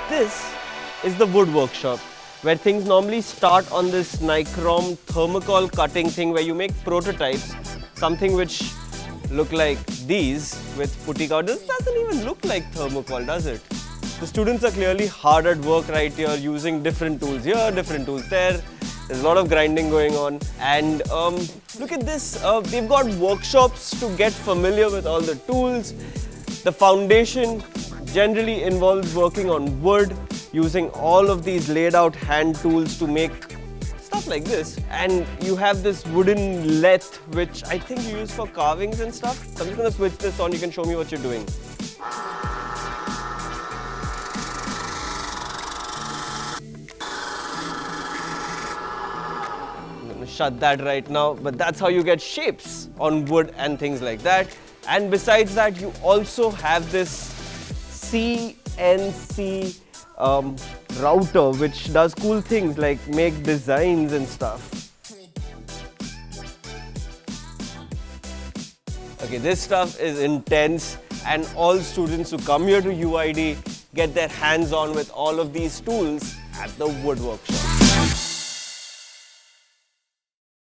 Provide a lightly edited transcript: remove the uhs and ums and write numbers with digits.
This is the wood workshop, where things normally start on this nichrome thermocol cutting thing where you make prototypes, something which look like these with putty cover. This doesn't even look like thermocol, does it? The students are clearly hard at work right here, using different tools here, different tools there. There's a lot of grinding going on, and look at this. They've got workshops to get familiar with all the tools. The foundation generally involves working on wood, using all of these laid out hand tools to make stuff like this. And you have this wooden lathe, which I think you use for carvings and stuff. So I'm just going to switch this on. You can show me what you're doing. I'm going to shut that right now, but that's how you get shapes on wood and things like that. And besides that, you also have this CNC router, which does cool things like make designs and stuff. Okay, this stuff is intense, and all students who come here to UID get their hands on with all of these tools at the wood workshop.